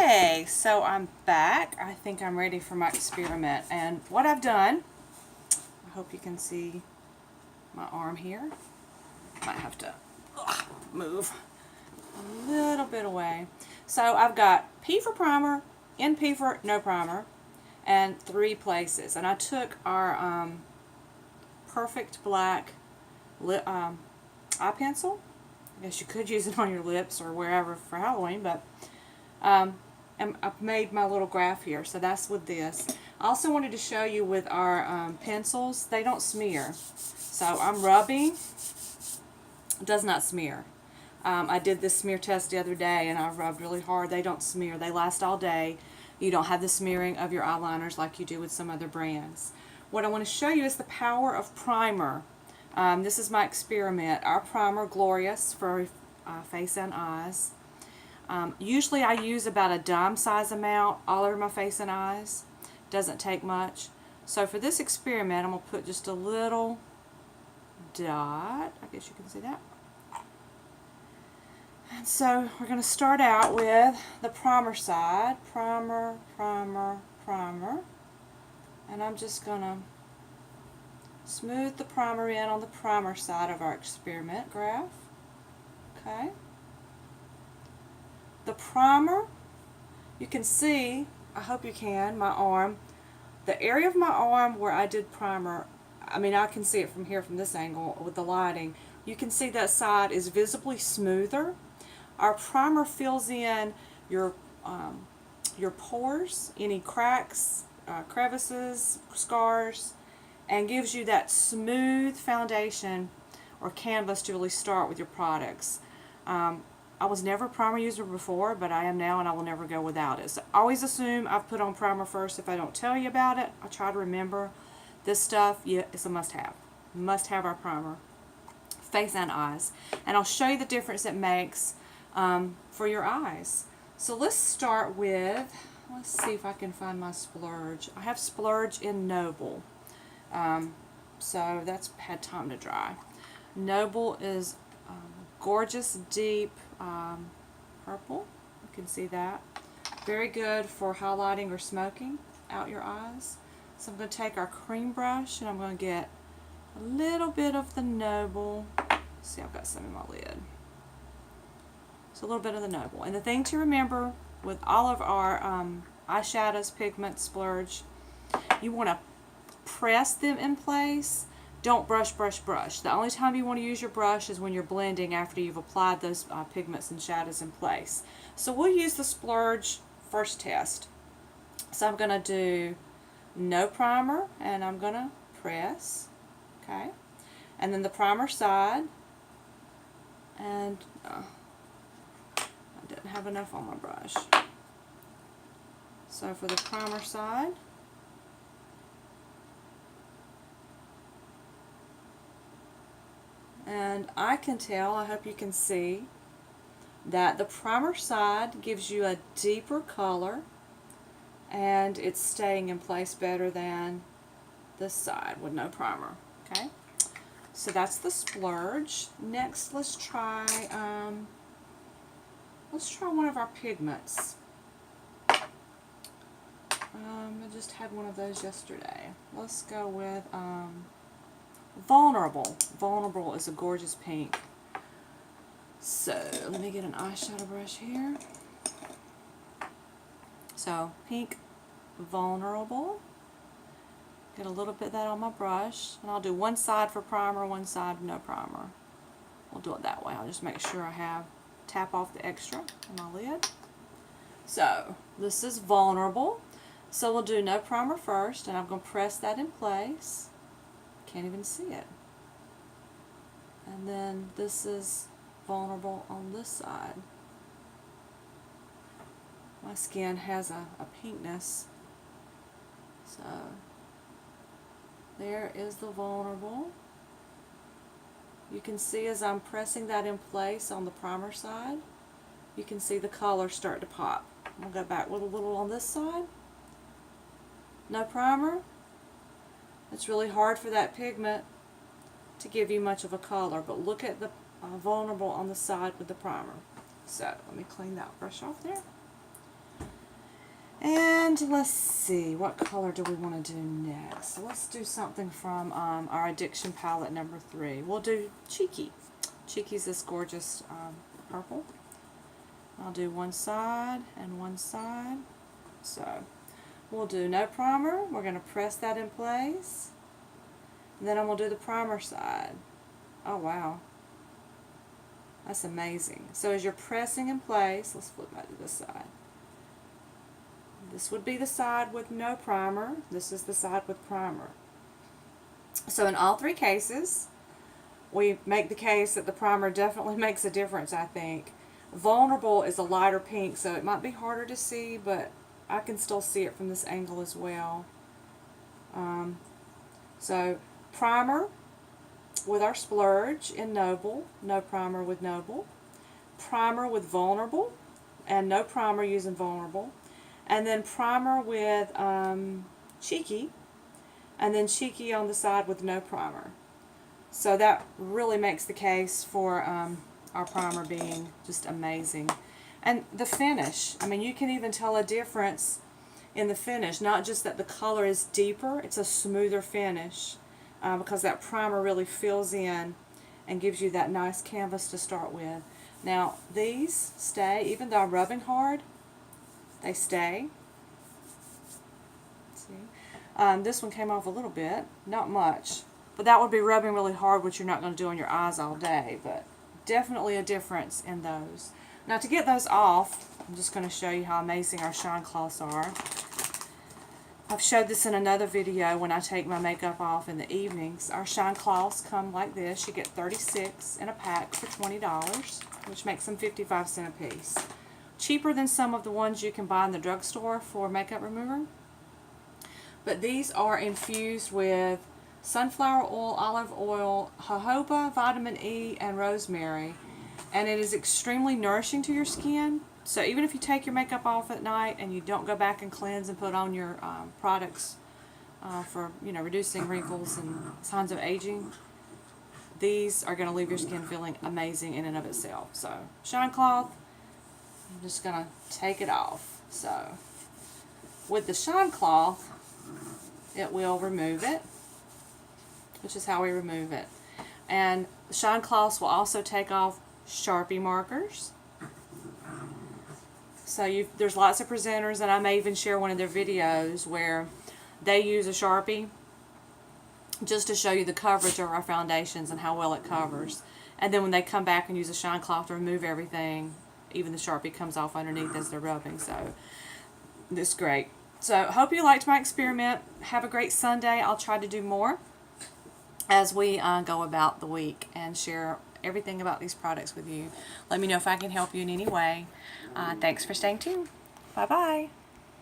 Okay, so I'm back. I think I'm ready for my experiment. And what I've done, I hope you can see my arm here. Might have to move a little bit away. So I've got P for primer, NP for no primer, and 3 places. And I took our Perfect Black eye pencil. I guess you could use it on your lips or wherever for Halloween, but and I've made my little graph here, so that's with this. I also wanted to show you with our pencils, they don't smear. So I'm rubbing, it does not smear. I did this smear test the other day and I rubbed really hard. They don't smear. They last all day. You don't have the smearing of your eyeliners like you do with some other brands. What I want to show you is the power of primer. This is my experiment. Our primer, Glorious, for face and eyes. Usually I use about a dime size amount all over my face and eyes. Doesn't take much. So for this experiment, I'm going to put just a little dot. I guess you can see that. And so we're going to start out with the primer side. Primer, primer, primer. And I'm just going to smooth the primer in on the primer side of our experiment graph. Okay. The primer, you can see, I hope you can, my arm. The area of my arm where I did primer, I mean I can see it from here from this angle with the lighting. You can see that side is visibly smoother. Our primer fills in your pores, any cracks, crevices, scars, and gives you that smooth foundation or canvas to really start with your products. I was never a primer user before, but I am now and I will never go without it. So always assume I've put on primer first. If I don't tell you about it, I try to remember this stuff. Yeah, it's a must-have. Must-have our primer. Face and eyes. And I'll show you the difference it makes for your eyes. So let's start with, let's see if I can find my splurge. I have splurge in Noble. So that's had time to dry. Noble is gorgeous deep purple. You can see that. Very good for highlighting or smoking out your eyes. So I'm going to take our cream brush and I'm going to get a little bit of the Noble. See, I've got some in my lid. So a little bit of the Noble. And the thing to remember with all of our eyeshadows, pigments, splurge, you want to press them in place. Don't brush, brush, brush. The only time you want to use your brush is when you're blending after you've applied those pigments and shadows in place. So we'll use the splurge first test. So I'm going to do no primer and I'm going to press. Okay. And then the primer side. And I didn't have enough on my brush. So for the primer side, and I can tell, I hope you can see, that the primer side gives you a deeper color and it's staying in place better than this side with no primer. Okay, so that's the splurge. Next, let's try one of our pigments. I just had one of those yesterday. Let's go with Vulnerable. Vulnerable is a gorgeous pink. So let me get an eyeshadow brush here. So pink Vulnerable. Get a little bit of that on my brush. And I'll do one side for primer, one side no primer. We'll do it that way. I'll just make sure I have, tap off the extra on my lid. So this is Vulnerable. So we'll do no primer first and I'm going to press that in place. Can't even see it. And then this is Vulnerable on this side. My skin has a pinkness. So there is the Vulnerable. You can see as I'm pressing that in place on the primer side, you can see the color start to pop. I'll go back with a little on this side. No primer. It's really hard for that pigment to give you much of a color, but look at the Vulnerable on the side with the primer. So let me clean that brush off there. And let's see, what color do we want to do next? So let's do something from our Addiction palette number 3. We'll do Cheeky. Cheeky's this gorgeous purple. I'll do one side and one side. So we'll do no primer. We're going to press that in place. And then I'm going to do the primer side. Oh wow. That's amazing. So as you're pressing in place, let's flip back to this side. This would be the side with no primer. This is the side with primer. So in all 3 cases, we make the case that the primer definitely makes a difference, I think. Vulnerable is a lighter pink, so it might be harder to see, but I can still see it from this angle as well. So primer with our splurge in Noble, no primer with Noble. Primer with Vulnerable, and no primer using Vulnerable. And then primer with Cheeky, and then Cheeky on the side with no primer. So that really makes the case for our primer being just amazing. And the finish, I mean, you can even tell a difference in the finish, not just that the color is deeper, it's a smoother finish because that primer really fills in and gives you that nice canvas to start with. Now these stay, even though I'm rubbing hard, they stay. See? This one came off a little bit, not much, but that would be rubbing really hard, which you're not going to do on your eyes all day, but definitely a difference in those. Now to get those off, I'm just going to show you how amazing our shine cloths are. I've showed this in another video when I take my makeup off in the evenings. Our shine cloths come like this. You get 36 in a pack for $20, which makes them 55 cents a piece. Cheaper than some of the ones you can buy in the drugstore for makeup remover. But these are infused with sunflower oil, olive oil, jojoba, vitamin E, and rosemary. And it is extremely nourishing to your skin. So even if you take your makeup off at night and you don't go back and cleanse and put on your products for reducing wrinkles and signs of aging, these are going to leave your skin feeling amazing in and of itself. So shine cloth, I'm just going to take it off. So with the shine cloth, it will remove it, which is how we remove it. And the shine cloths will also take off Sharpie markers. So there's lots of presenters, and I may even share one of their videos where they use a Sharpie just to show you the coverage of our foundations and how well it covers. And then when they come back and use a shine cloth to remove everything, even the Sharpie comes off underneath as they're rubbing. So this is great. So hope you liked my experiment. Have a great Sunday. I'll try to do more as we go about the week and share everything about these products with you. Let me know if I can help you in any way. Thanks for staying tuned. Bye-bye.